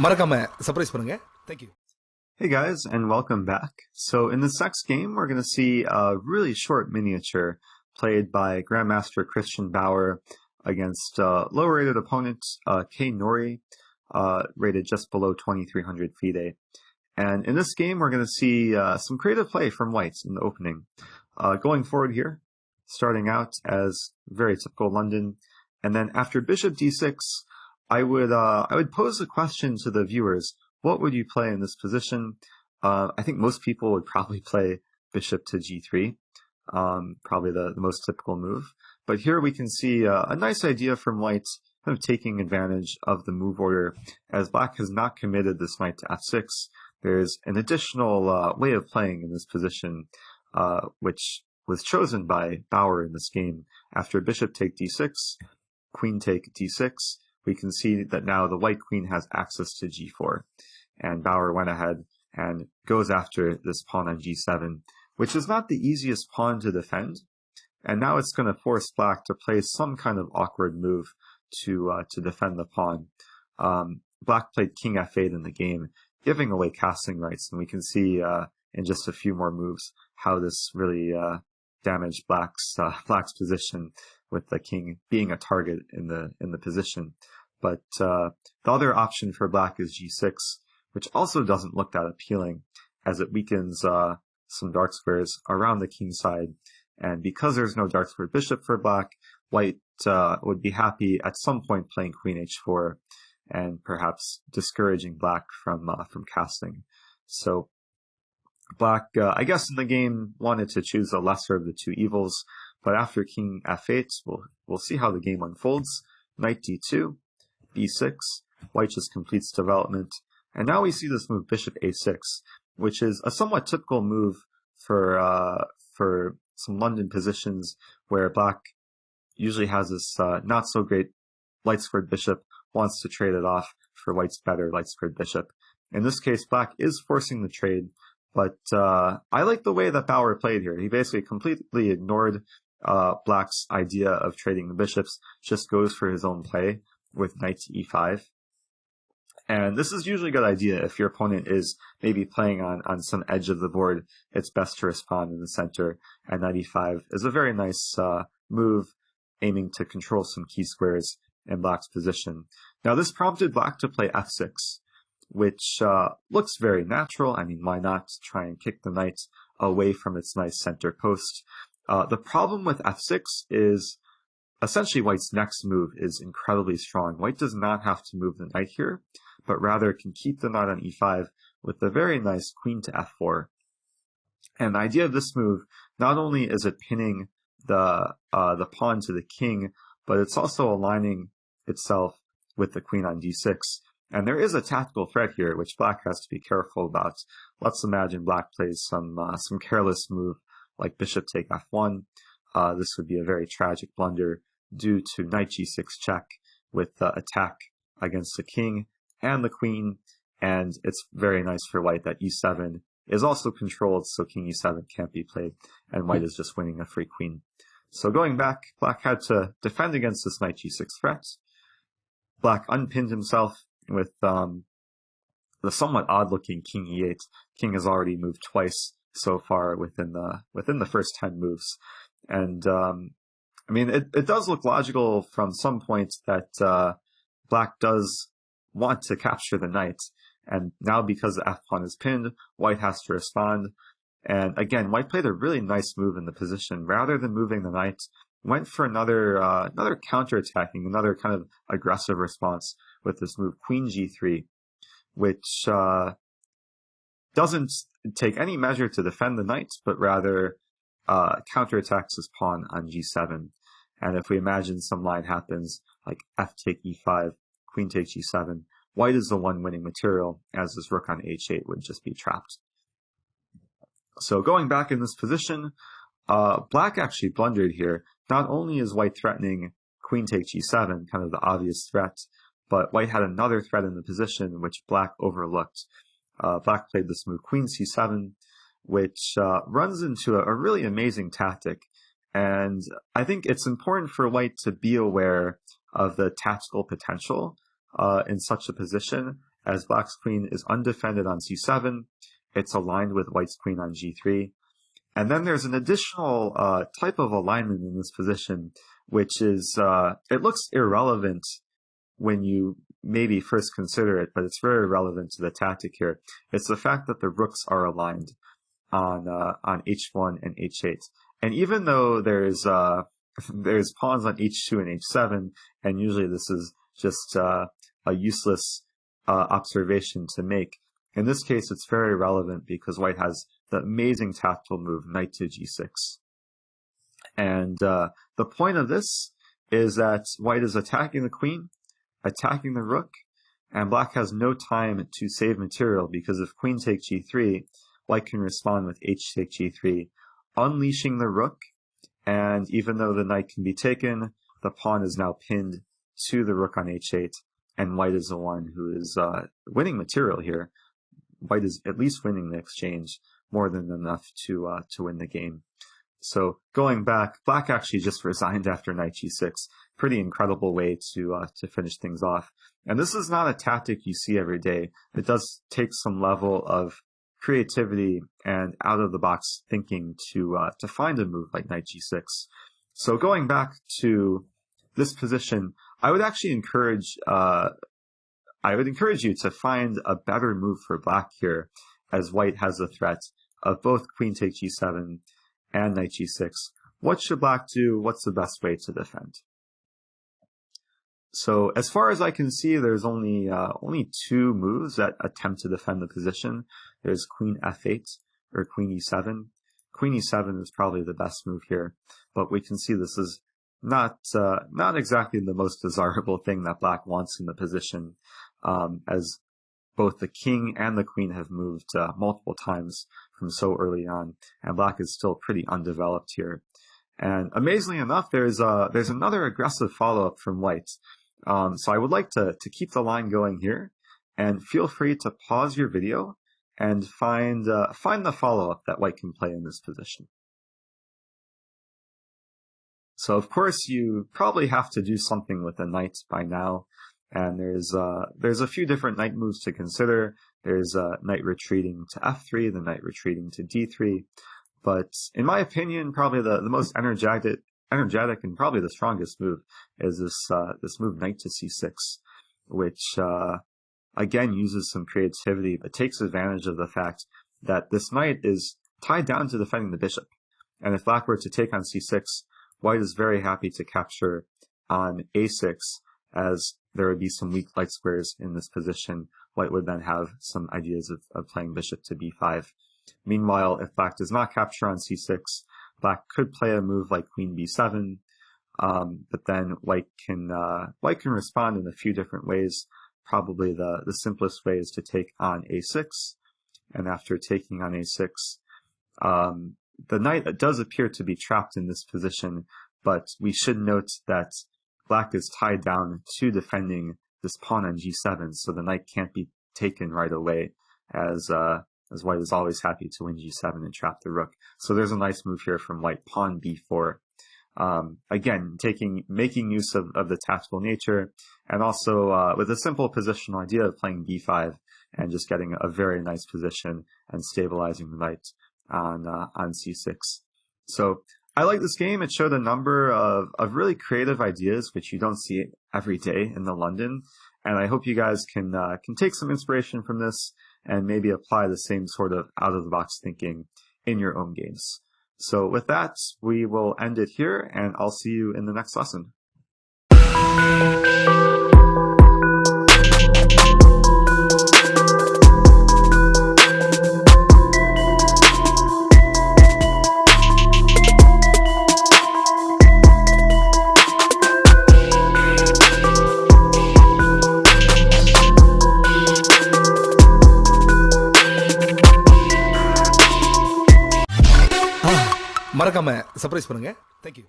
மறக்காம சர்ப்ரைஸ் பண்ணுங்க. Thank you. Hey guys, and welcome back. So in this next game, we're going to see a really short miniature played by Grandmaster Christian Bauer against lower-rated opponent Kei Nori, rated just below 2,300 FIDE. And in this game, we're going to see some creative play from whites in the opening. Going forward here, starting out as very typical London, and then after bishop d6, I would pose a question to the viewers. What would you play in this position? I think most people would probably play bishop to g3, probably the most typical move. But here we can see a nice idea from white, kind of taking advantage of the move order. As black has not committed this knight to f6, there's an additional way of playing in this position, which was chosen by Bauer in this game. After bishop take d6, queen take d6, we can see that now the white queen has access to g4. And Bauer went ahead and goes after this pawn on g7, which is not the easiest pawn to defend. And now it's going to force black to play some kind of awkward move to defend the pawn. Black played king f8 in the game, giving away casting rights, and we can see in just a few more moves how this really damaged black's position, with the king being a target in the position. But the other option for black is g6, which also doesn't look that appealing, as it weakens some dark squares around the king side. And because there's no dark square bishop for black, white would be happy at some point playing queen h4 and perhaps discouraging black from casting. So black, I guess in the game, wanted to choose the lesser of the two evils, but after king f8, we'll see how the game unfolds. Knight d2, b6, white just completes development, and now we see this move bishop a6, which is a somewhat typical move for some London positions where black usually has this not so great light squared bishop, wants to trade it off for white's better light squared bishop. In this case, black is forcing the trade, but I like the way that Bauer played here. He basically completely ignored black's idea of trading the bishops, just goes for his own play with knight to e5. And this is usually a good idea if your opponent is maybe playing on some edge of the board. It's best to respond in the center, and knight e5 is a very nice move, aiming to control some key squares in black's position. Now this prompted black to play f6, which looks very natural. I mean, why not try and kick the knight away from its nice center post? The problem with f6 is essentially white's next move is incredibly strong. White does not have to move the knight here, but rather can keep the knight on e5 with a very nice queen to f4. And the idea of this move, not only is it pinning the pawn to the king, but it's also aligning itself with the queen on d6. And there is a tactical threat here, which black has to be careful about. Let's imagine black plays some careless move like bishop take f1. This would be a very tragic blunder due to knight g6 check with attack against the king and the queen, and it's very nice for white that e7 is also controlled, so king e7 can't be played, and white is just winning a free queen. So going back, black had to defend against this knight g6 threat. Black unpinned himself with the somewhat odd-looking king e8. King has already moved twice so far within the first 10 moves, and I mean, it does look logical from some points that black does want to capture the knight, and now because the f-pawn is pinned, white has to respond. And again, white played a really nice move in the position. Rather than moving the knight, went for another counterattacking, another kind of aggressive response with this move queen g3, which doesn't take any measure to defend the knight, but rather counterattacks his pawn on g7. And if we imagine some line happens, like f take e5, queen take g7, white is the one winning material, as his rook on h8 would just be trapped. So going back in this position, black actually blundered here. Not only is white threatening queen take g7, kind of the obvious threat, but white had another threat in the position which black overlooked. Black played this move queen c7, which runs into a really amazing tactic. And I think it's important for white to be aware of the tactical potential in such a position, as black's queen is undefended on c7. It's aligned with white's queen on g3. And then there's an additional type of alignment in this position, which is, it looks irrelevant when you maybe first consider it, but it's very relevant to the tactic here. It's the fact that the rooks are aligned on h1 and h8. And even though there's pawns on h2 and h7, and usually this is just a useless observation to make, in this case it's very relevant because white has the amazing tactical move knight to g6. And the point of this is that white is attacking the queen, attacking the rook, and black has no time to save material, because if queen takes g3, white can respond with h take g3, unleashing the rook, and even though the knight can be taken, the pawn is now pinned to the rook on h8, and white is the one who is winning material here. White is at least winning the exchange, more than enough to win the game. So going back, black actually just resigned after knight g6. Pretty incredible way to finish things off. And this is not a tactic you see every day. It does take some level of creativity and out-of-the-box thinking to find a move like knight g6. So going back to this position, I would actually encourage you to find a better move for black here, as white has the threat of both queen take g7 and knight g6. What should black do? What's the best way to defend? So as far as I can see, there's only two moves that attempt to defend the position. There's queen f8 or queen e7. Queen e7 is probably the best move here, but we can see this is not exactly the most desirable thing that black wants in the position, as both the king and the queen have moved multiple times from so early on, and black is still pretty undeveloped here. And amazingly enough, there's another aggressive follow-up from white. So I would like to keep the line going here, and feel free to pause your video and find the follow-up that white can play in this position. So of course you probably have to do something with the knight by now, and there's a few different knight moves to consider. There's knight retreating to f3, the knight retreating to d3, but in my opinion, probably the most energetic and probably the strongest move is this move knight to c6, which again uses some creativity but takes advantage of the fact that this knight is tied down to defending the bishop, and if black were to take on c6, white is very happy to capture on a6, as there would be some weak light squares in this position. White would then have some ideas of playing bishop to b5. Meanwhile, if black does not capture on c6, black could play a move like queen b7, but then white can respond in a few different ways. Probably the simplest way is to take on a6, and after taking on a6, the knight does appear to be trapped in this position, but we should note that black is tied down to defending this pawn on g7, so the knight can't be taken right away, as white is always happy to win g7 and trap the rook. So there's a nice move here from white, pawn b4. Again, making use of the tactical nature, and also with a simple positional idea of playing b5 and just getting a very nice position and stabilizing the knight on c6. So I like this game. It showed a number of really creative ideas, which you don't see every day in the London. And I hope you guys can take some inspiration from this and maybe apply the same sort of out-of-the-box thinking in your own games. So with that, we will end it here, and I'll see you in the next lesson. மறக்காம surprise பண்ணுங்க. Thank you.